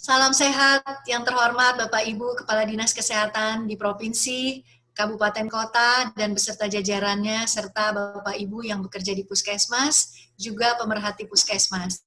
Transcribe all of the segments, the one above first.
Salam sehat yang terhormat Bapak Ibu Kepala Dinas Kesehatan di Provinsi, Kabupaten Kota, dan beserta jajarannya, serta Bapak Ibu yang bekerja di Puskesmas, juga pemerhati Puskesmas.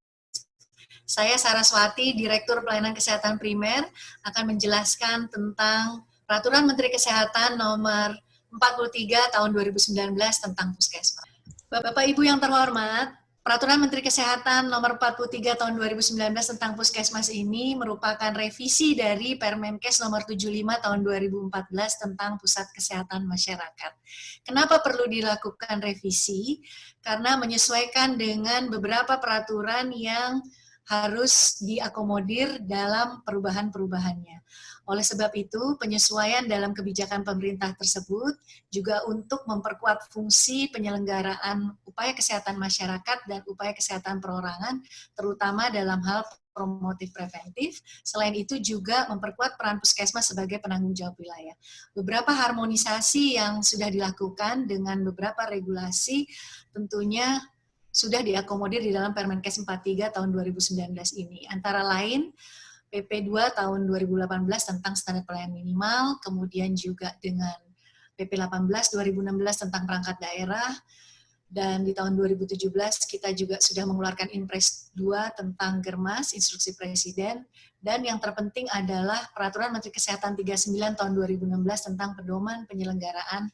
Saya Saraswati, Direktur Pelayanan Kesehatan Primer, akan menjelaskan tentang Peraturan Menteri Kesehatan nomor 43 tahun 2019 tentang Puskesmas. Bapak Ibu yang terhormat, Peraturan Menteri Kesehatan nomor 43 tahun 2019 tentang Puskesmas ini merupakan revisi dari Permenkes nomor 75 tahun 2014 tentang Pusat Kesehatan Masyarakat. Kenapa perlu dilakukan revisi? Karena menyesuaikan dengan beberapa peraturan yang harus diakomodir dalam perubahan-perubahannya. Oleh sebab itu, penyesuaian dalam kebijakan pemerintah tersebut juga untuk memperkuat fungsi penyelenggaraan upaya kesehatan masyarakat dan upaya kesehatan perorangan, terutama dalam hal promotif preventif. Selain itu juga memperkuat peran puskesmas sebagai penanggung jawab wilayah. Beberapa harmonisasi yang sudah dilakukan dengan beberapa regulasi tentunya sudah diakomodir di dalam Permenkes 43 tahun 2019 ini. Antara lain, PP 2 tahun 2018 tentang standar pelayanan minimal, kemudian juga dengan PP 18 2016 tentang perangkat daerah, dan di tahun 2017 kita juga sudah mengeluarkan Inpres 2 tentang Germas, Instruksi Presiden, dan yang terpenting adalah Peraturan Menteri Kesehatan 39 tahun 2016 tentang pedoman penyelenggaraan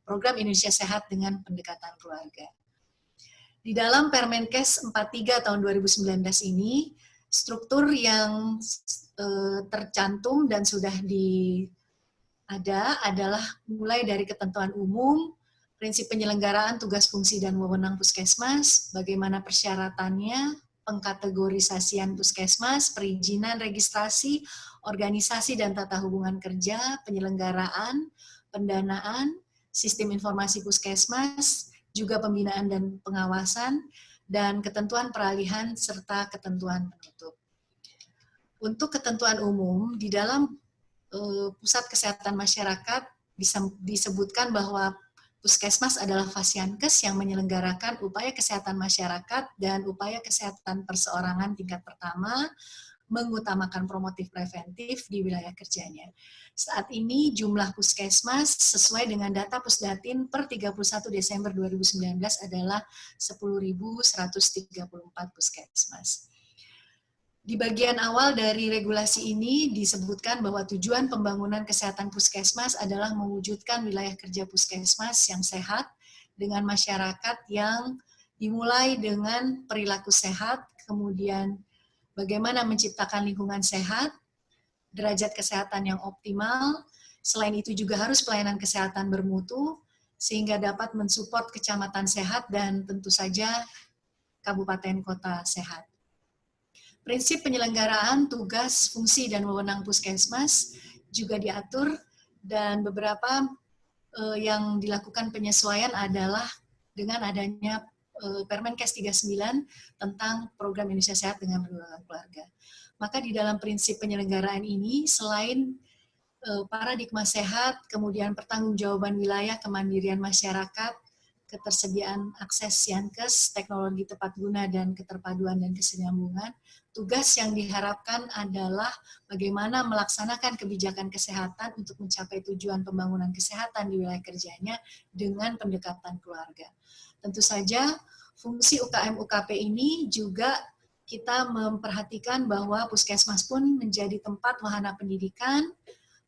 program Indonesia Sehat dengan pendekatan keluarga. Di dalam Permenkes 43 tahun 2019 ini, struktur yang tercantum dan sudah ada adalah mulai dari ketentuan umum, prinsip penyelenggaraan tugas fungsi dan wewenang puskesmas, bagaimana persyaratannya, pengkategorisasian puskesmas, perizinan registrasi, organisasi dan tata hubungan kerja, penyelenggaraan, pendanaan, sistem informasi puskesmas, juga pembinaan dan pengawasan, dan ketentuan peralihan serta ketentuan penutup. Untuk ketentuan umum, di dalam Pusat Kesehatan Masyarakat disebutkan bahwa Puskesmas adalah Fasiankes yang menyelenggarakan upaya kesehatan masyarakat dan upaya kesehatan perseorangan tingkat pertama, mengutamakan promotif preventif di wilayah kerjanya. Saat ini jumlah puskesmas sesuai dengan data Pusdatin per 31 Desember 2019 adalah 10.134 puskesmas. Di bagian awal dari regulasi ini disebutkan bahwa tujuan pembangunan kesehatan puskesmas adalah mewujudkan wilayah kerja puskesmas yang sehat dengan masyarakat yang dimulai dengan perilaku sehat, kemudian bagaimana menciptakan lingkungan sehat, derajat kesehatan yang optimal, selain itu juga harus pelayanan kesehatan bermutu, sehingga dapat mensupport kecamatan sehat dan tentu saja kabupaten kota sehat. Prinsip penyelenggaraan tugas, fungsi, dan wewenang puskesmas juga diatur, dan beberapa yang dilakukan penyesuaian adalah dengan adanya Permenkes 39 tentang program Indonesia Sehat dengan pendekatan keluarga. Maka di dalam prinsip penyelenggaraan ini, selain paradigma sehat, kemudian pertanggungjawaban wilayah, kemandirian masyarakat, ketersediaan akses Siankes, teknologi tepat guna, dan keterpaduan dan kesinambungan, tugas yang diharapkan adalah bagaimana melaksanakan kebijakan kesehatan untuk mencapai tujuan pembangunan kesehatan di wilayah kerjanya dengan pendekatan keluarga. Tentu saja, fungsi UKM-UKP ini juga kita memperhatikan bahwa puskesmas pun menjadi tempat wahana pendidikan,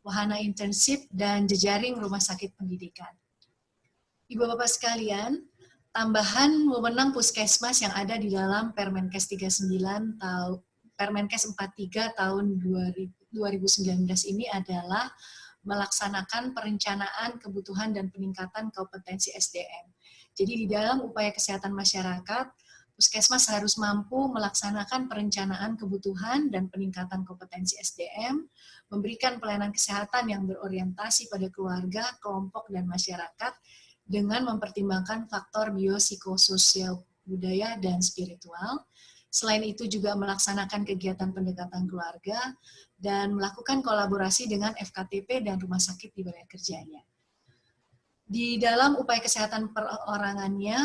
wahana internship, dan jejaring rumah sakit pendidikan. Ibu-bapak sekalian, tambahan wewenang puskesmas yang ada di dalam Permenkes 39 tahun Permenkes 43 tahun 2019 ini adalah melaksanakan perencanaan kebutuhan dan peningkatan kompetensi SDM. Jadi di dalam upaya kesehatan masyarakat, puskesmas harus mampu melaksanakan perencanaan kebutuhan dan peningkatan kompetensi SDM, memberikan pelayanan kesehatan yang berorientasi pada keluarga, kelompok, dan masyarakat, dengan mempertimbangkan faktor biopsikososial, budaya, dan spiritual. Selain itu juga melaksanakan kegiatan pendekatan keluarga dan melakukan kolaborasi dengan FKTP dan rumah sakit di wilayah kerjanya. Di dalam upaya kesehatan perorangannya,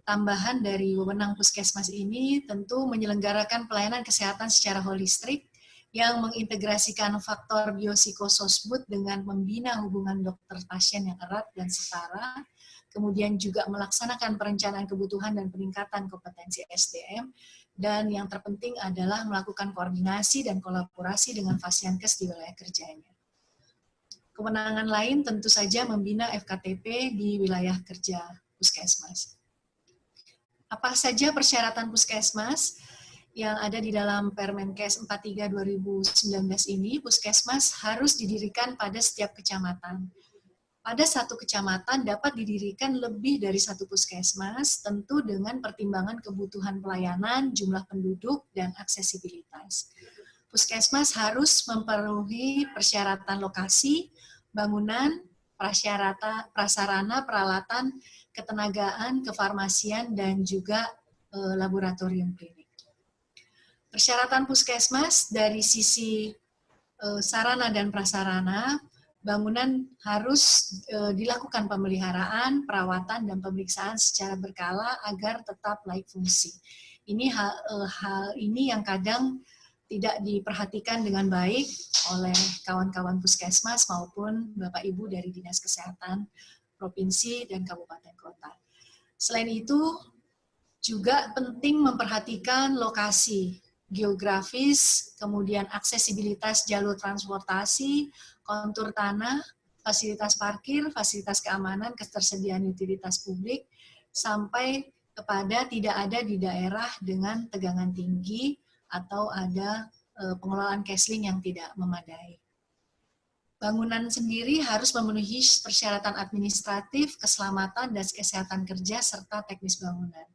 tambahan dari wewenang puskesmas ini tentu menyelenggarakan pelayanan kesehatan secara holistik yang mengintegrasikan faktor biopsikososbud dengan membina hubungan dokter pasien yang erat dan setara, kemudian juga melaksanakan perencanaan kebutuhan dan peningkatan kompetensi SDM, dan yang terpenting adalah melakukan koordinasi dan kolaborasi dengan Fasiankes di wilayah kerjanya. Kewenangan lain tentu saja membina FKTP di wilayah kerja Puskesmas. Apa saja persyaratan Puskesmas yang ada di dalam Permenkes 43 2019 ini? Puskesmas harus didirikan pada setiap kecamatan. Pada satu kecamatan dapat didirikan lebih dari satu puskesmas, tentu dengan pertimbangan kebutuhan pelayanan, jumlah penduduk, dan aksesibilitas. Puskesmas harus memenuhi persyaratan lokasi, bangunan, prasarana, peralatan, ketenagaan, kefarmasian, dan juga laboratorium klinik. Persyaratan puskesmas dari sisi sarana dan prasarana, bangunan harus dilakukan pemeliharaan, perawatan, dan pemeriksaan secara berkala agar tetap layak fungsi. Ini hal ini yang kadang tidak diperhatikan dengan baik oleh kawan-kawan puskesmas maupun Bapak Ibu dari Dinas Kesehatan Provinsi dan Kabupaten Kota. Selain itu, juga penting memperhatikan lokasi geografis, kemudian aksesibilitas jalur transportasi, kontur tanah, fasilitas parkir, fasilitas keamanan, ketersediaan utilitas publik, sampai kepada tidak ada di daerah dengan tegangan tinggi atau ada pengelolaan cashlink yang tidak memadai. Bangunan sendiri harus memenuhi persyaratan administratif, keselamatan, dan kesehatan kerja, serta teknis bangunan.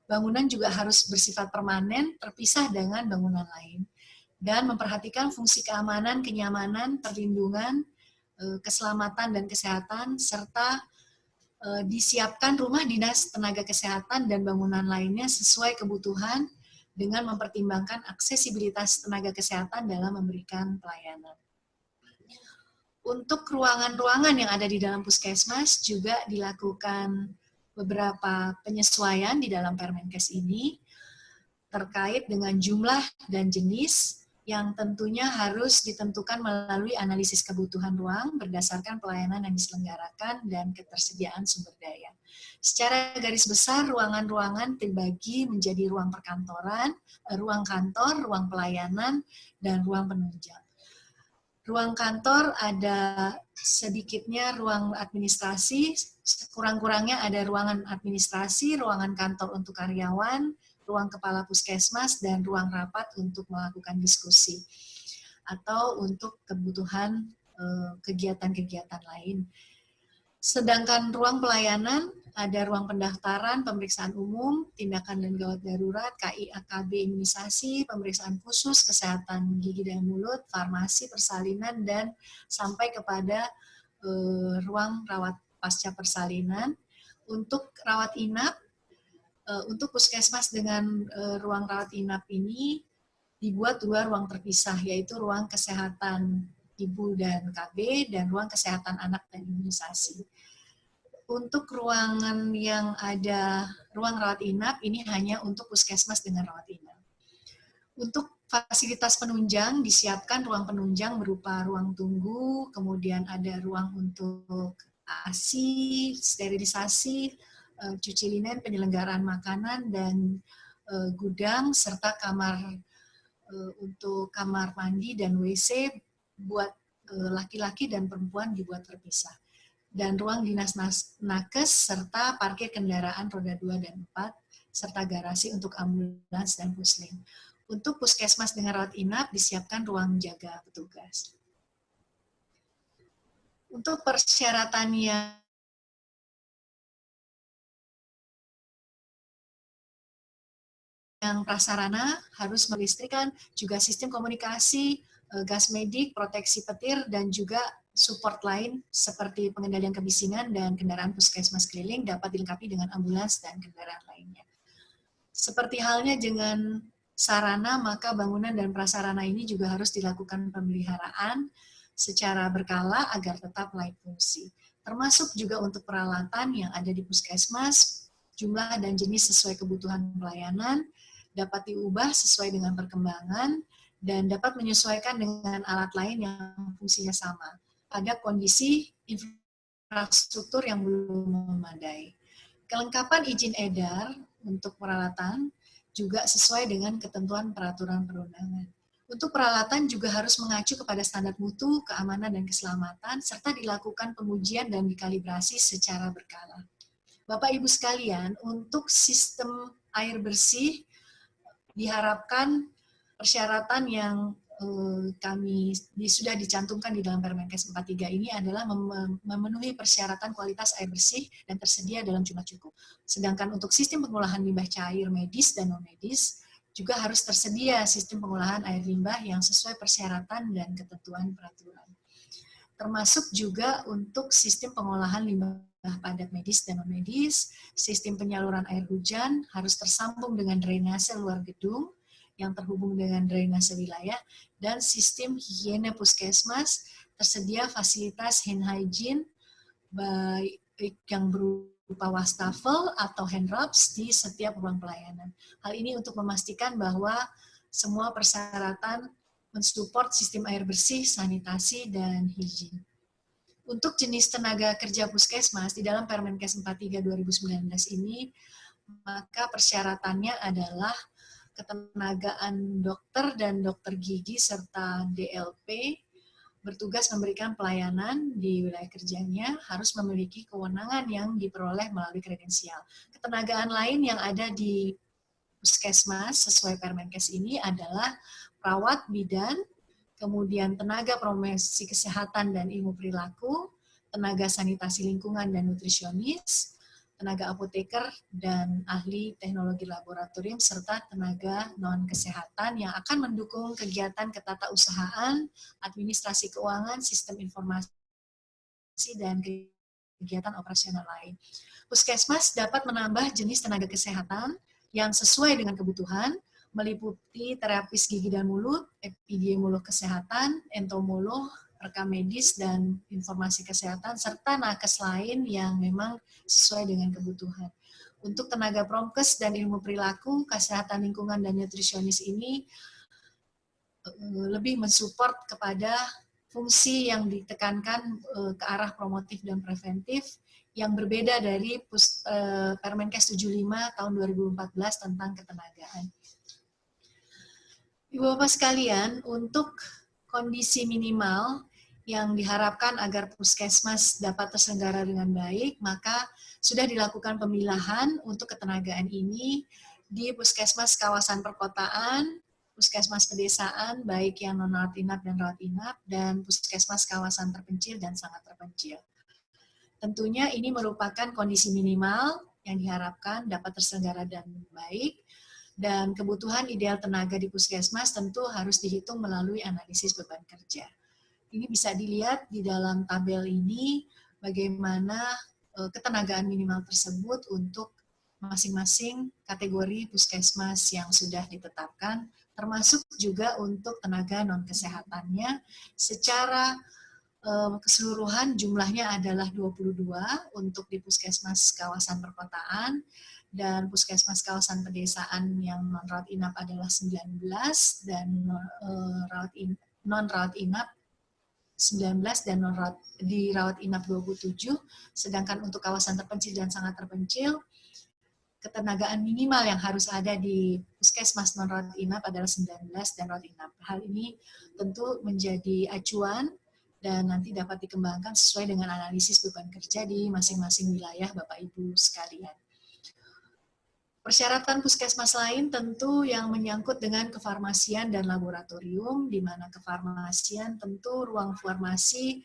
Bangunan juga harus bersifat permanen, terpisah dengan bangunan lain, dan memperhatikan fungsi keamanan, kenyamanan, perlindungan, keselamatan, dan kesehatan, serta disiapkan rumah dinas tenaga kesehatan dan bangunan lainnya sesuai kebutuhan dengan mempertimbangkan aksesibilitas tenaga kesehatan dalam memberikan pelayanan. Untuk ruangan-ruangan yang ada di dalam puskesmas juga dilakukan beberapa penyesuaian di dalam Permenkes ini terkait dengan jumlah dan jenis yang tentunya harus ditentukan melalui analisis kebutuhan ruang berdasarkan pelayanan yang diselenggarakan dan ketersediaan sumber daya. Secara garis besar, ruangan-ruangan terbagi menjadi ruang perkantoran, ruang kantor, ruang pelayanan, dan ruang penunjang. Ruang kantor ada sedikitnya ruang administrasi, kurang-kurangnya ada ruangan administrasi, ruangan kantor untuk karyawan, ruang kepala puskesmas, dan ruang rapat untuk melakukan diskusi atau untuk kebutuhan kegiatan-kegiatan lain. Sedangkan ruang pelayanan ada ruang pendaftaran, pemeriksaan umum, tindakan dan gawat darurat, KI, AKB, imunisasi, pemeriksaan khusus, kesehatan gigi dan mulut, farmasi, persalinan, dan sampai kepada ruang rawat pasca persalinan. Untuk rawat inap, untuk puskesmas dengan ruang rawat inap ini dibuat dua ruang terpisah, yaitu ruang kesehatan ibu dan KB dan ruang kesehatan anak dan imunisasi. Untuk ruangan yang ada ruang rawat inap, ini hanya untuk puskesmas dengan rawat inap. Untuk fasilitas penunjang, disiapkan ruang penunjang berupa ruang tunggu, kemudian ada ruang untuk ASI, sterilisasi, cuci linen, penyelenggaraan makanan, dan gudang, serta kamar untuk kamar mandi dan WC buat laki-laki dan perempuan dibuat terpisah. Dan ruang dinas nakes, serta parkir kendaraan roda 2 dan 4, serta garasi untuk ambulans dan pusling. Untuk puskesmas dengan rawat inap, disiapkan ruang jaga petugas. Untuk persyaratannya yang prasarana harus melistrikan juga sistem komunikasi, gas medik, proteksi petir, dan juga support lain seperti pengendalian kebisingan dan kendaraan puskesmas keliling dapat dilengkapi dengan ambulans dan kendaraan lainnya. Seperti halnya dengan sarana, maka bangunan dan prasarana ini juga harus dilakukan pemeliharaan secara berkala agar tetap layak fungsi. Termasuk juga untuk peralatan yang ada di puskesmas, jumlah dan jenis sesuai kebutuhan pelayanan, dapat diubah sesuai dengan perkembangan, dan dapat menyesuaikan dengan alat lain yang fungsinya sama pada kondisi infrastruktur yang belum memadai. Kelengkapan izin edar untuk peralatan juga sesuai dengan ketentuan peraturan perundangan. Untuk peralatan juga harus mengacu kepada standar mutu, keamanan, dan keselamatan, serta dilakukan pengujian dan dikalibrasi secara berkala. Bapak Ibu sekalian, untuk sistem air bersih diharapkan persyaratan yang sudah dicantumkan di dalam Permenkes 43 ini adalah memenuhi persyaratan kualitas air bersih dan tersedia dalam jumlah cukup. Sedangkan untuk sistem pengolahan limbah cair medis dan non-medis, juga harus tersedia sistem pengolahan air limbah yang sesuai persyaratan dan ketentuan peraturan. Termasuk juga untuk sistem pengolahan limbah padat medis dan non-medis, sistem penyaluran air hujan harus tersambung dengan drainase luar gedung, yang terhubung dengan drainase wilayah, dan sistem higiene puskesmas, tersedia fasilitas hand hygiene, baik yang berupa wastafel atau hand rubs di setiap ruang pelayanan. Hal ini untuk memastikan bahwa semua persyaratan mensupport sistem air bersih, sanitasi, dan higien. Untuk jenis tenaga kerja puskesmas di dalam Permenkes 43 2019 ini, maka persyaratannya adalah ketenagaan dokter dan dokter gigi serta DLP bertugas memberikan pelayanan di wilayah kerjanya harus memiliki kewenangan yang diperoleh melalui kredensial. Ketenagaan lain yang ada di puskesmas sesuai Permenkes ini adalah perawat bidan, kemudian tenaga promosi kesehatan dan ilmu perilaku, tenaga sanitasi lingkungan dan nutrisionis, tenaga apoteker, dan ahli teknologi laboratorium, serta tenaga non-kesehatan yang akan mendukung kegiatan ketatausahaan, administrasi keuangan, sistem informasi, dan kegiatan operasional lain. Puskesmas dapat menambah jenis tenaga kesehatan yang sesuai dengan kebutuhan, meliputi terapis gigi dan mulut, epidemiolog kesehatan, entomolog, rekam medis, dan informasi kesehatan, serta nakes lain yang memang sesuai dengan kebutuhan. Untuk tenaga promkes dan ilmu perilaku, kesehatan lingkungan, dan nutrisionis ini lebih mensupport kepada fungsi yang ditekankan ke arah promotif dan preventif yang berbeda dari Permenkes 75 tahun 2014 tentang ketenagaan. Ibu-bapak sekalian, untuk kondisi minimal yang diharapkan agar puskesmas dapat terselenggara dengan baik, maka sudah dilakukan pemilahan untuk ketenagaan ini di puskesmas kawasan perkotaan, puskesmas pedesaan, baik yang non-rawat inap dan rawat inap, dan puskesmas kawasan terpencil dan sangat terpencil. Tentunya ini merupakan kondisi minimal yang diharapkan dapat terselenggara dengan baik, dan kebutuhan ideal tenaga di puskesmas tentu harus dihitung melalui analisis beban kerja. Ini bisa dilihat di dalam tabel ini bagaimana ketenagaan minimal tersebut untuk masing-masing kategori puskesmas yang sudah ditetapkan, termasuk juga untuk tenaga non-kesehatannya. Secara keseluruhan jumlahnya adalah 22 untuk di puskesmas kawasan perkotaan, dan puskesmas kawasan pedesaan yang non-rawat inap adalah 19, dan non-rawat inap 19 dan di rawat inap 27, sedangkan untuk kawasan terpencil dan sangat terpencil, ketenagaan minimal yang harus ada di puskesmas non-rawat inap adalah 19 dan rawat inap. Hal ini tentu menjadi acuan dan nanti dapat dikembangkan sesuai dengan analisis beban kerja di masing-masing wilayah Bapak Ibu sekalian. Persyaratan puskesmas lain tentu yang menyangkut dengan kefarmasian dan laboratorium, di mana kefarmasian tentu ruang farmasi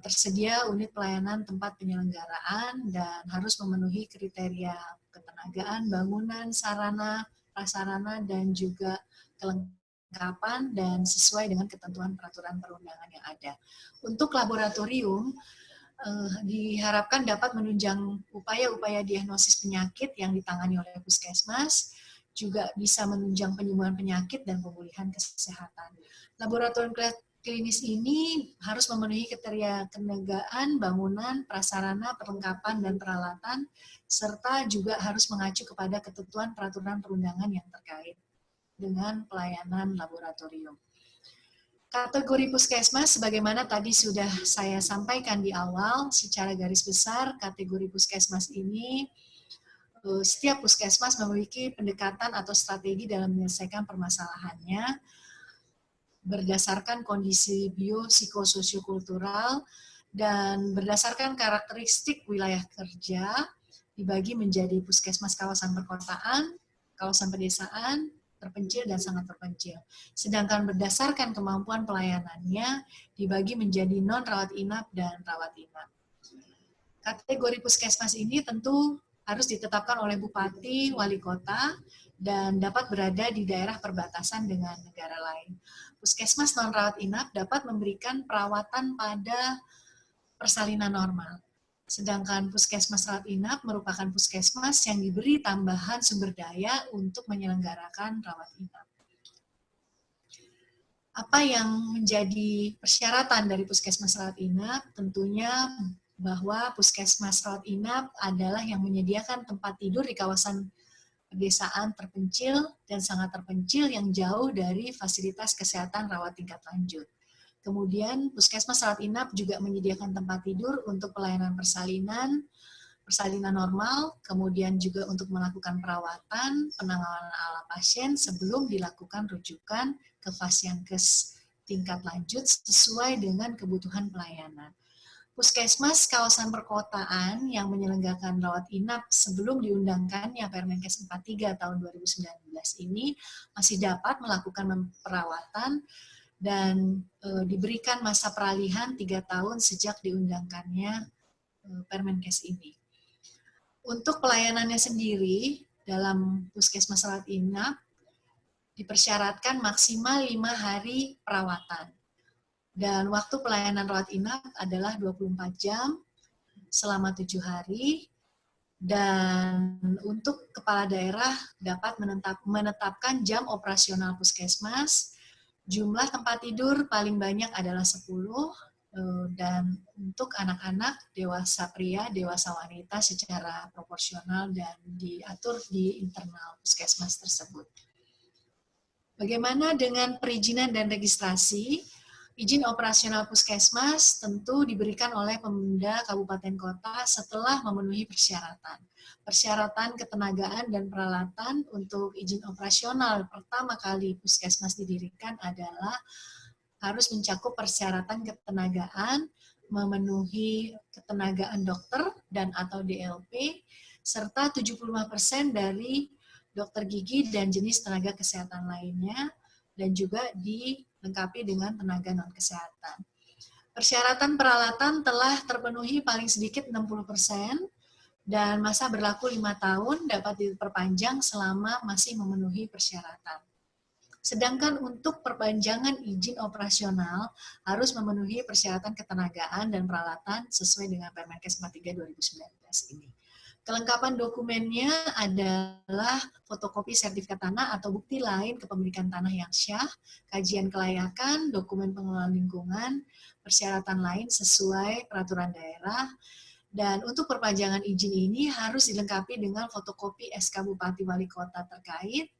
tersedia unit pelayanan tempat penyelenggaraan dan harus memenuhi kriteria ketenagaan, bangunan, sarana, prasarana, dan juga kelengkapan dan sesuai dengan ketentuan peraturan perundangan yang ada. Untuk laboratorium, diharapkan dapat menunjang upaya-upaya diagnosis penyakit yang ditangani oleh puskesmas, juga bisa menunjang penyembuhan penyakit dan pemulihan kesehatan. Laboratorium klinis ini harus memenuhi kriteria ketenagaan, bangunan, prasarana, perlengkapan, dan peralatan, serta juga harus mengacu kepada ketentuan peraturan perundangan yang terkait. dengan pelayanan laboratorium. Kategori puskesmas, sebagaimana tadi sudah saya sampaikan di awal, secara garis besar kategori puskesmas ini, setiap puskesmas memiliki pendekatan atau strategi dalam menyelesaikan permasalahannya berdasarkan kondisi biopsikososiokultural dan berdasarkan karakteristik wilayah kerja, dibagi menjadi puskesmas kawasan perkotaan, kawasan pedesaan, terpencil, dan sangat terpencil. Sedangkan berdasarkan kemampuan pelayanannya, dibagi menjadi non-rawat inap dan rawat inap. Kategori puskesmas ini tentu harus ditetapkan oleh bupati, wali kota, dan dapat berada di daerah perbatasan dengan negara lain. Puskesmas non-rawat inap dapat memberikan perawatan pada persalinan normal. Sedangkan puskesmas rawat inap merupakan puskesmas yang diberi tambahan sumber daya untuk menyelenggarakan rawat inap. Apa yang menjadi persyaratan dari puskesmas rawat inap? Tentunya bahwa puskesmas rawat inap adalah yang menyediakan tempat tidur di kawasan pedesaan terpencil dan sangat terpencil yang jauh dari fasilitas kesehatan rawat tingkat lanjut. Kemudian puskesmas rawat inap juga menyediakan tempat tidur untuk pelayanan persalinan normal, kemudian juga untuk melakukan perawatan, penanganan ala pasien sebelum dilakukan rujukan ke Fasyankes tingkat lanjut sesuai dengan kebutuhan pelayanan. Puskesmas kawasan perkotaan yang menyelenggarakan rawat inap sebelum diundangkannya Permenkes 43 tahun 2019 ini masih dapat melakukan perawatan dan diberikan masa peralihan 3 tahun sejak diundangkannya Permenkes ini. Untuk pelayanannya sendiri dalam puskesmas rawat inap dipersyaratkan maksimal 5 hari perawatan. Dan waktu pelayanan rawat inap adalah 24 jam selama 7 hari. Dan untuk kepala daerah dapat menetapkan jam operasional puskesmas. Jumlah tempat tidur paling banyak adalah 10. Dan untuk anak-anak, dewasa pria, dewasa wanita secara proporsional dan diatur di internal puskesmas tersebut. Bagaimana dengan perizinan dan registrasi? Izin operasional puskesmas tentu diberikan oleh Pemda Kabupaten Kota setelah memenuhi persyaratan. Persyaratan ketenagaan dan peralatan untuk izin operasional pertama kali puskesmas didirikan adalah harus mencakup persyaratan ketenagaan, memenuhi ketenagaan dokter dan atau DLP, serta 75% dari dokter gigi dan jenis tenaga kesehatan lainnya, dan juga dilengkapi dengan tenaga non-kesehatan. Persyaratan peralatan telah terpenuhi paling sedikit 60%, dan masa berlaku 5 tahun dapat diperpanjang selama masih memenuhi persyaratan. Sedangkan untuk perpanjangan izin operasional harus memenuhi persyaratan ketenagaan dan peralatan sesuai dengan Permenkes 43 2019 ini. Kelengkapan dokumennya adalah fotokopi sertifikat tanah atau bukti lain kepemilikan tanah yang syah, kajian kelayakan, dokumen pengelolaan lingkungan, persyaratan lain sesuai peraturan daerah, dan untuk perpanjangan izin ini harus dilengkapi dengan fotokopi SK Bupati Wali Kota terkait,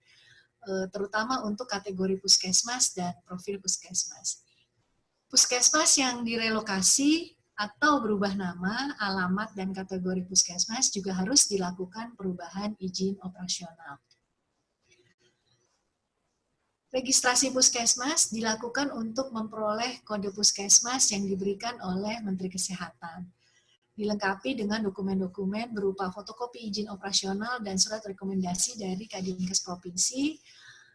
terutama untuk kategori puskesmas dan profil puskesmas. Puskesmas yang direlokasi atau berubah nama, alamat, dan kategori puskesmas juga harus dilakukan perubahan izin operasional. Registrasi puskesmas dilakukan untuk memperoleh kode puskesmas yang diberikan oleh Menteri Kesehatan. Dilengkapi dengan dokumen-dokumen berupa fotokopi izin operasional dan surat rekomendasi dari Kadinkes Provinsi,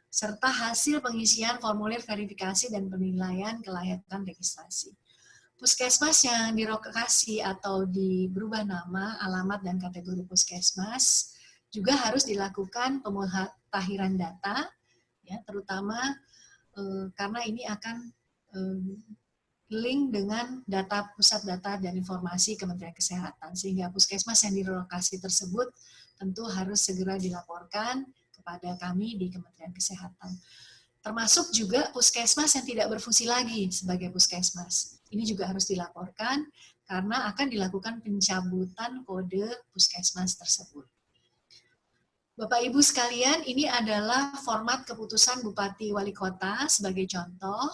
serta hasil pengisian formulir verifikasi dan penilaian kelayakan registrasi. Puskesmas yang direlokasi atau berubah nama, alamat, dan kategori puskesmas juga harus dilakukan pemutakhiran data, ya, terutama karena ini akan link dengan data pusat data dan informasi Kementerian Kesehatan, sehingga puskesmas yang direlokasi tersebut tentu harus segera dilaporkan kepada kami di Kementerian Kesehatan. Termasuk juga puskesmas yang tidak berfungsi lagi sebagai puskesmas. Ini juga harus dilaporkan karena akan dilakukan pencabutan kode puskesmas tersebut. Bapak Ibu sekalian, ini adalah format keputusan Bupati Wali Kota sebagai contoh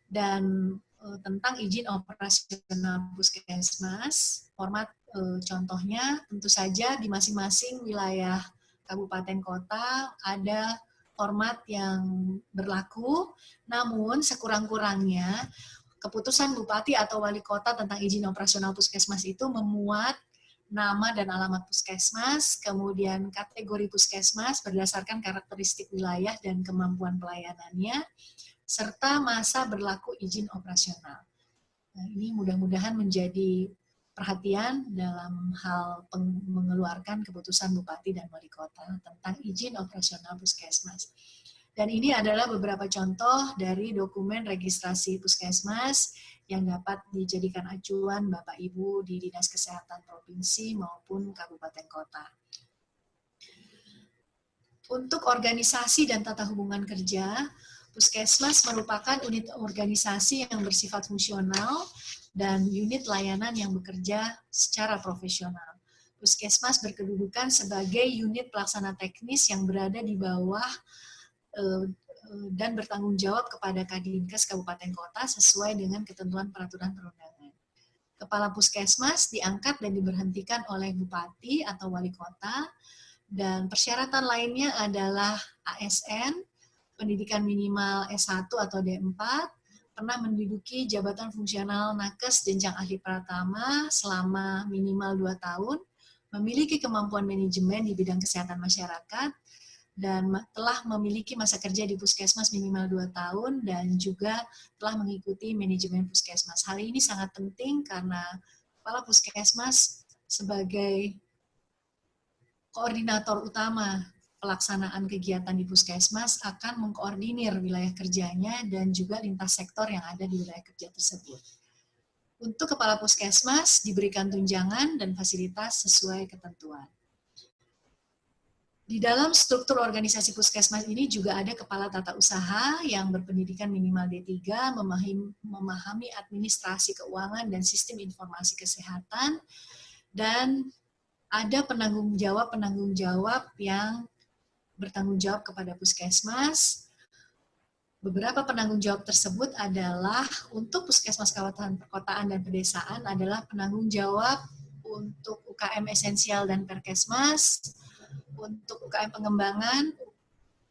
dan tentang izin operasional puskesmas. Format contohnya tentu saja di masing-masing wilayah kabupaten kota ada format yang berlaku, namun sekurang-kurangnya keputusan Bupati atau Wali Kota tentang izin operasional puskesmas itu memuat nama dan alamat puskesmas, kemudian kategori puskesmas berdasarkan karakteristik wilayah dan kemampuan pelayanannya, serta masa berlaku izin operasional. Nah, ini mudah-mudahan menjadi perhatian dalam hal mengeluarkan keputusan Bupati dan Wali Kota tentang izin operasional puskesmas. Dan ini adalah beberapa contoh dari dokumen registrasi puskesmas yang dapat dijadikan acuan Bapak Ibu di Dinas Kesehatan Provinsi maupun Kabupaten Kota. Untuk organisasi dan tata hubungan kerja, Puskesmas merupakan unit organisasi yang bersifat fungsional dan unit layanan yang bekerja secara profesional. Puskesmas berkedudukan sebagai unit pelaksana teknis yang berada di bawah dan bertanggung jawab kepada Kadinkes Kabupaten Kota sesuai dengan ketentuan peraturan perundangan. Kepala Puskesmas diangkat dan diberhentikan oleh Bupati atau Wali Kota, dan persyaratan lainnya adalah ASN, pendidikan minimal S1 atau D4, pernah menduduki jabatan fungsional nakes jenjang ahli pratama selama minimal 2 tahun, memiliki kemampuan manajemen di bidang kesehatan masyarakat, dan telah memiliki masa kerja di puskesmas minimal 2 tahun, dan juga telah mengikuti manajemen puskesmas. Hal ini sangat penting karena kepala puskesmas sebagai koordinator utama pelaksanaan kegiatan di puskesmas akan mengkoordinir wilayah kerjanya dan juga lintas sektor yang ada di wilayah kerja tersebut. Untuk kepala puskesmas diberikan tunjangan dan fasilitas sesuai ketentuan. Di dalam struktur organisasi puskesmas ini juga ada kepala tata usaha yang berpendidikan minimal D3, memahami administrasi keuangan dan sistem informasi kesehatan, dan ada penanggung jawab yang bertanggung jawab kepada puskesmas. Beberapa penanggung jawab tersebut adalah untuk puskesmas kawasan perkotaan dan pedesaan adalah penanggung jawab untuk UKM esensial dan perkesmas, untuk UKM pengembangan,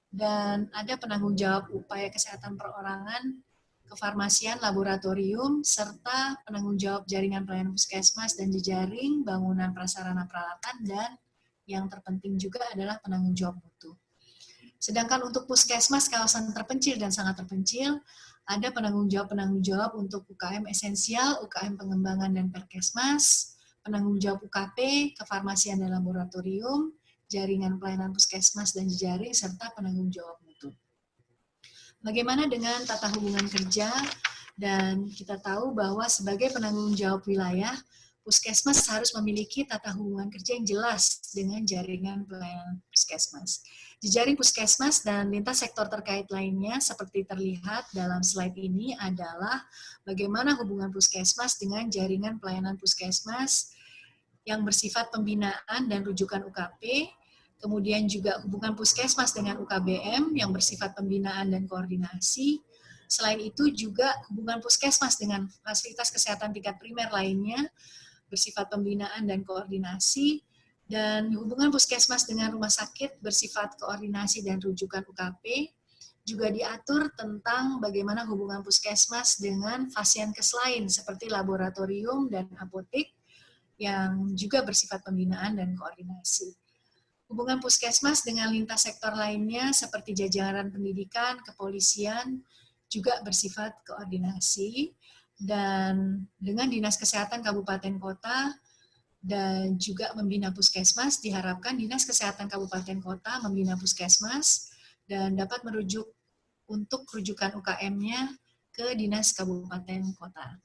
dan ada penanggung jawab upaya kesehatan perorangan, kefarmasian, laboratorium, serta penanggung jawab jaringan pelayanan puskesmas dan jejaring, bangunan prasarana peralatan, dan yang terpenting juga adalah penanggung jawab mutu. Sedangkan untuk puskesmas kawasan terpencil dan sangat terpencil, ada penanggung jawab untuk UKM esensial, UKM pengembangan dan perkesmas, penanggung jawab UKP, kefarmasian dan laboratorium, jaringan pelayanan puskesmas dan jejaring, serta penanggung jawab mutu. Bagaimana dengan tata hubungan kerja? Dan kita tahu bahwa sebagai penanggung jawab wilayah, puskesmas harus memiliki tata hubungan kerja yang jelas dengan jaringan pelayanan puskesmas. Jejaring puskesmas dan lintas sektor terkait lainnya seperti terlihat dalam slide ini adalah bagaimana hubungan puskesmas dengan jaringan pelayanan puskesmas yang bersifat pembinaan dan rujukan UKP, kemudian juga hubungan puskesmas dengan UKBM yang bersifat pembinaan dan koordinasi. Selain itu juga hubungan puskesmas dengan fasilitas kesehatan tingkat primer lainnya bersifat pembinaan dan koordinasi, dan hubungan puskesmas dengan rumah sakit bersifat koordinasi dan rujukan UKP. Juga diatur tentang bagaimana hubungan puskesmas dengan fasienkes lain seperti laboratorium dan apotek yang juga bersifat pembinaan dan koordinasi. Hubungan puskesmas dengan lintas sektor lainnya seperti jajaran pendidikan, kepolisian juga bersifat koordinasi, dan dengan Dinas Kesehatan Kabupaten Kota dan juga membina puskesmas, diharapkan Dinas Kesehatan Kabupaten Kota membina puskesmas dan dapat merujuk untuk rujukan UKM-nya ke Dinas Kabupaten Kota.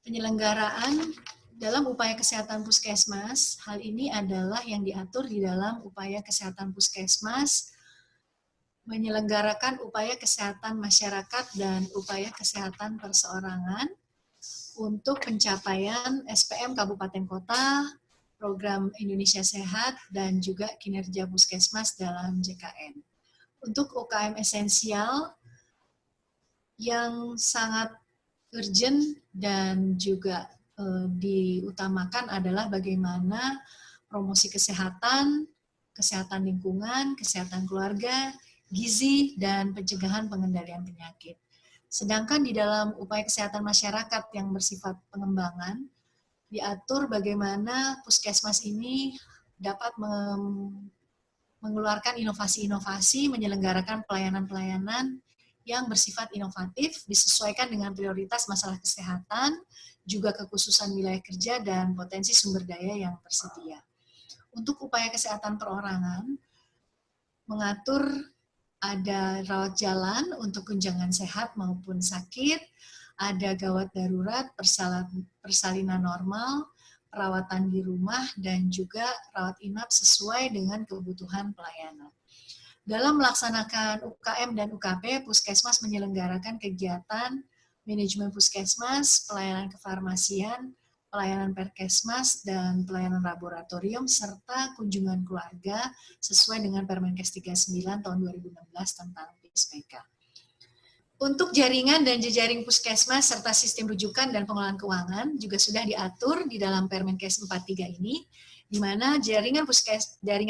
Penyelenggaraan dalam upaya kesehatan puskesmas, hal ini adalah yang diatur di dalam upaya kesehatan puskesmas, menyelenggarakan upaya kesehatan masyarakat dan upaya kesehatan perseorangan untuk pencapaian SPM Kabupaten Kota, program Indonesia Sehat, dan juga kinerja puskesmas dalam JKN. Untuk UKM esensial yang sangat urgent dan juga diutamakan adalah bagaimana promosi kesehatan, kesehatan lingkungan, kesehatan keluarga, gizi, dan pencegahan pengendalian penyakit. Sedangkan di dalam upaya kesehatan masyarakat yang bersifat pengembangan, diatur bagaimana puskesmas ini dapat mengeluarkan inovasi-inovasi, menyelenggarakan pelayanan-pelayanan yang bersifat inovatif, disesuaikan dengan prioritas masalah kesehatan, juga kekhususan wilayah kerja, dan potensi sumber daya yang tersedia. Untuk upaya kesehatan perorangan, mengatur ada rawat jalan untuk tunjangan sehat maupun sakit, ada gawat darurat, persalinan normal, perawatan di rumah, dan juga rawat inap sesuai dengan kebutuhan pelayanan. Dalam melaksanakan UKM dan UKP, Puskesmas menyelenggarakan kegiatan manajemen puskesmas, pelayanan kefarmasian, pelayanan perkesmas, dan pelayanan laboratorium, serta kunjungan keluarga sesuai dengan Permenkes 39 tahun 2016 tentang PSPK. Untuk jaringan dan jejaring puskesmas serta sistem rujukan dan pengelolaan keuangan juga sudah diatur di dalam Permenkes 43 ini, di mana jaringan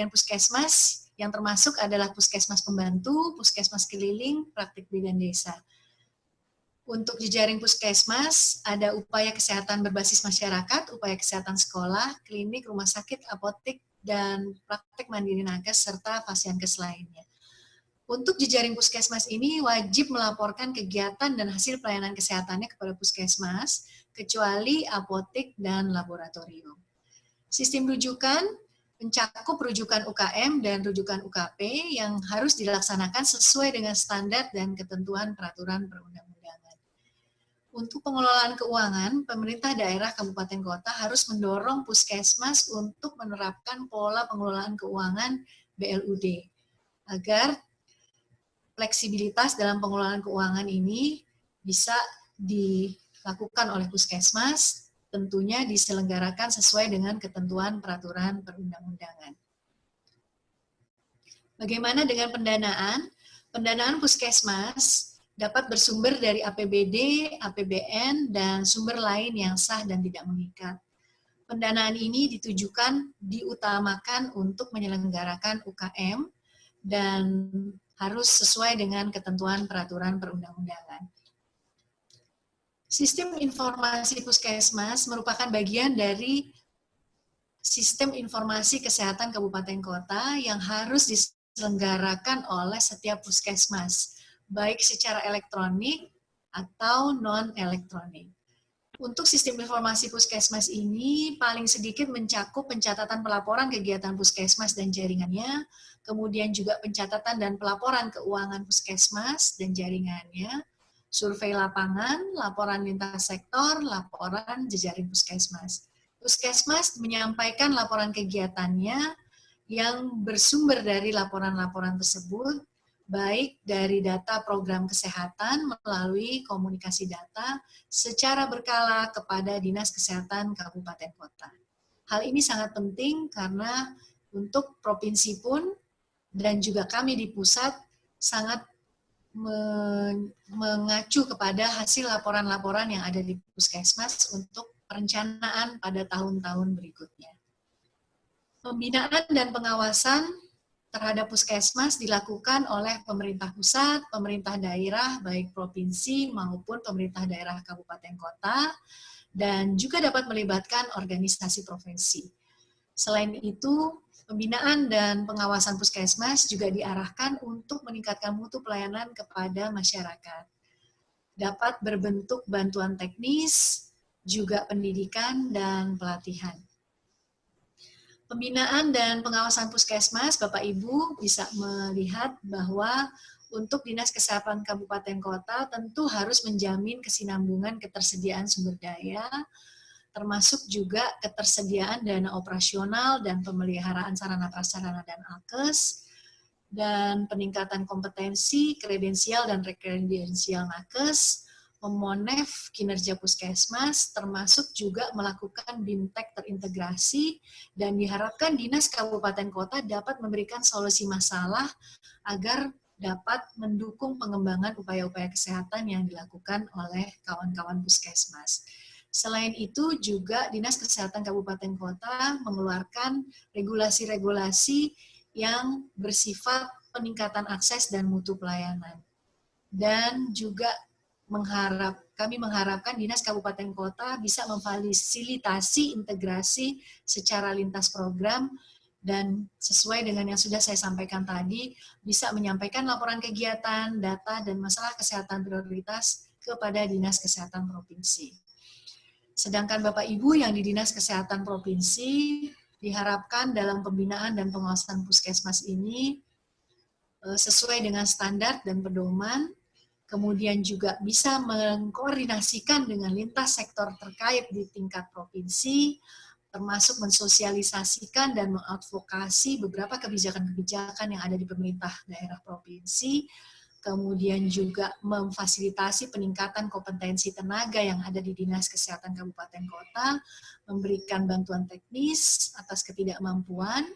puskesmas yang termasuk adalah puskesmas pembantu, puskesmas keliling, praktik bidan desa. Untuk jejaring puskesmas, ada upaya kesehatan berbasis masyarakat, upaya kesehatan sekolah, klinik, rumah sakit, apotek, dan praktek mandiri nakes, serta pasienkes lainnya. Untuk jejaring puskesmas ini wajib melaporkan kegiatan dan hasil pelayanan kesehatannya kepada puskesmas, kecuali apotek dan laboratorium. Sistem rujukan mencakup rujukan UKM dan rujukan UKP yang harus dilaksanakan sesuai dengan standar dan ketentuan peraturan perundang-undangan. Untuk pengelolaan keuangan, pemerintah daerah kabupaten kota harus mendorong puskesmas untuk menerapkan pola pengelolaan keuangan BLUD agar fleksibilitas dalam pengelolaan keuangan ini bisa dilakukan oleh puskesmas, tentunya diselenggarakan sesuai dengan ketentuan peraturan perundang-undangan. Bagaimana dengan pendanaan? Pendanaan puskesmas dapat bersumber dari APBD, APBN, dan sumber lain yang sah dan tidak mengikat. Pendanaan ini diutamakan untuk menyelenggarakan UKM dan harus sesuai dengan ketentuan peraturan perundang-undangan. Sistem informasi puskesmas merupakan bagian dari sistem informasi kesehatan kabupaten kota yang harus diselenggarakan oleh setiap puskesmas, baik secara elektronik atau non-elektronik. Untuk sistem informasi puskesmas ini paling sedikit mencakup pencatatan pelaporan kegiatan puskesmas dan jaringannya, kemudian juga pencatatan dan pelaporan keuangan puskesmas dan jaringannya, survei lapangan, laporan lintas sektor, laporan jejaring puskesmas. Puskesmas menyampaikan laporan kegiatannya yang bersumber dari laporan-laporan tersebut, baik dari data program kesehatan melalui komunikasi data secara berkala kepada Dinas Kesehatan Kabupaten Kota. Hal ini sangat penting karena untuk provinsi pun dan juga kami di pusat sangat mengacu kepada hasil laporan-laporan yang ada di puskesmas untuk perencanaan pada tahun-tahun berikutnya. Pembinaan dan pengawasan terhadap puskesmas dilakukan oleh pemerintah pusat, pemerintah daerah, baik provinsi maupun pemerintah daerah kabupaten kota, dan juga dapat melibatkan organisasi profesi. Selain itu, pembinaan dan pengawasan puskesmas juga diarahkan untuk meningkatkan mutu pelayanan kepada masyarakat. Dapat berbentuk bantuan teknis, juga pendidikan dan pelatihan. Pembinaan dan pengawasan puskesmas, Bapak Ibu bisa melihat bahwa untuk Dinas Kesehatan Kabupaten Kota tentu harus menjamin kesinambungan ketersediaan sumber daya, termasuk juga ketersediaan dana operasional dan pemeliharaan sarana prasarana dan alkes, dan peningkatan kompetensi, kredensial dan rekredensial nakes, memonef kinerja puskesmas, termasuk juga melakukan BIMTEK terintegrasi, dan diharapkan Dinas Kabupaten Kota dapat memberikan solusi masalah agar dapat mendukung pengembangan upaya-upaya kesehatan yang dilakukan oleh kawan-kawan puskesmas. Selain itu juga Dinas Kesehatan Kabupaten Kota mengeluarkan regulasi-regulasi yang bersifat peningkatan akses dan mutu pelayanan. Dan juga kami mengharapkan Dinas Kabupaten Kota bisa memfasilitasi integrasi secara lintas program dan sesuai dengan yang sudah saya sampaikan tadi, bisa menyampaikan laporan kegiatan, data, dan masalah kesehatan prioritas kepada Dinas Kesehatan Provinsi. Sedangkan Bapak Ibu yang di Dinas Kesehatan Provinsi diharapkan dalam pembinaan dan pengawasan puskesmas ini sesuai dengan standar dan pedoman, kemudian juga bisa mengkoordinasikan dengan lintas sektor terkait di tingkat provinsi, termasuk mensosialisasikan dan mengadvokasi beberapa kebijakan-kebijakan yang ada di pemerintah daerah provinsi, kemudian juga memfasilitasi peningkatan kompetensi tenaga yang ada di Dinas Kesehatan Kabupaten Kota, memberikan bantuan teknis atas ketidakmampuan,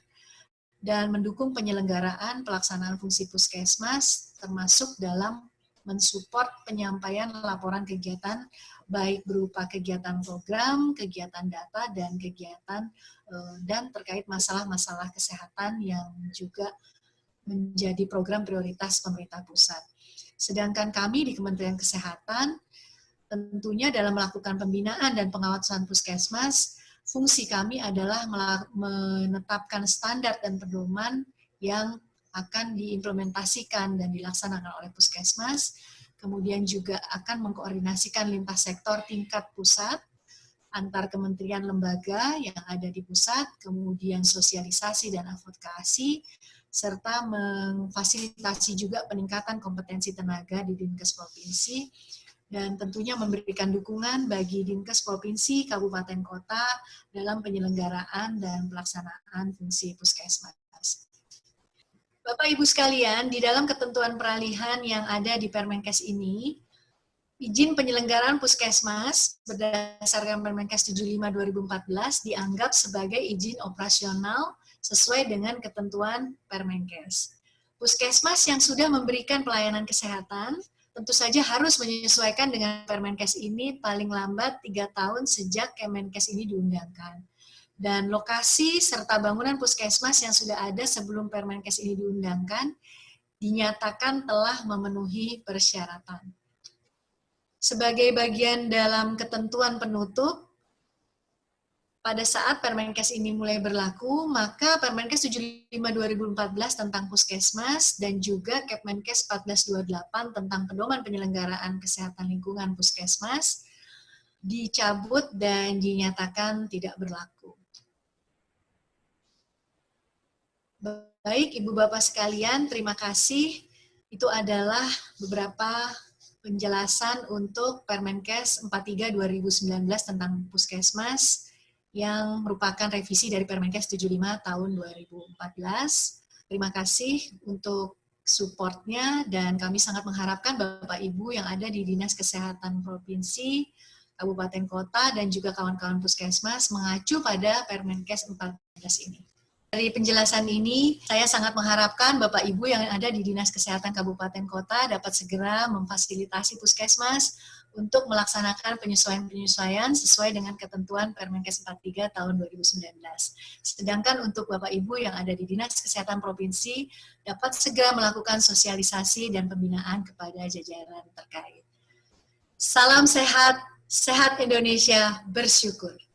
dan mendukung penyelenggaraan pelaksanaan fungsi puskesmas, termasuk dalam mensupport penyampaian laporan kegiatan, baik berupa kegiatan program, kegiatan data, dan kegiatan dan terkait masalah-masalah kesehatan yang juga menjadi program prioritas pemerintah pusat. Sedangkan kami di Kementerian Kesehatan, tentunya dalam melakukan pembinaan dan pengawasan puskesmas, fungsi kami adalah menetapkan standar dan pedoman yang akan diimplementasikan dan dilaksanakan oleh puskesmas, kemudian juga akan mengkoordinasikan lintas sektor tingkat pusat, antar kementerian lembaga yang ada di pusat, kemudian sosialisasi dan advokasi, serta memfasilitasi juga peningkatan kompetensi tenaga di Dinkes Provinsi, dan tentunya memberikan dukungan bagi Dinkes Provinsi, Kabupaten Kota dalam penyelenggaraan dan pelaksanaan fungsi puskesmas. Bapak Ibu sekalian, di dalam ketentuan peralihan yang ada di Permenkes ini, izin penyelenggaraan puskesmas berdasarkan Permenkes 75/2014 dianggap sebagai izin operasional sesuai dengan ketentuan Permenkes. Puskesmas yang sudah memberikan pelayanan kesehatan tentu saja harus menyesuaikan dengan Permenkes ini paling lambat 3 tahun sejak Kemenkes ini diundangkan. Dan lokasi serta bangunan puskesmas yang sudah ada sebelum Permenkes ini diundangkan dinyatakan telah memenuhi persyaratan. Sebagai bagian dalam ketentuan penutup, pada saat Permenkes ini mulai berlaku, maka Permenkes 75/2014 tentang puskesmas dan juga Kepmenkes 1428 tentang pedoman penyelenggaraan kesehatan lingkungan puskesmas dicabut dan dinyatakan tidak berlaku. Baik, Ibu Bapak sekalian, terima kasih. Itu adalah beberapa penjelasan untuk Permenkes 43/2019 tentang puskesmas yang merupakan revisi dari Permenkes 75 tahun 2014. Terima kasih untuk support-nya dan kami sangat mengharapkan Bapak Ibu yang ada di Dinas Kesehatan Provinsi, Kabupaten Kota, dan juga kawan-kawan puskesmas mengacu pada Permenkes 14 ini. Dari penjelasan ini, saya sangat mengharapkan Bapak Ibu yang ada di Dinas Kesehatan Kabupaten Kota dapat segera memfasilitasi puskesmas untuk melaksanakan penyesuaian-penyesuaian sesuai dengan ketentuan Permenkes 43 tahun 2019. Sedangkan untuk Bapak Ibu yang ada di Dinas Kesehatan Provinsi dapat segera melakukan sosialisasi dan pembinaan kepada jajaran terkait. Salam sehat, sehat Indonesia, bersyukur.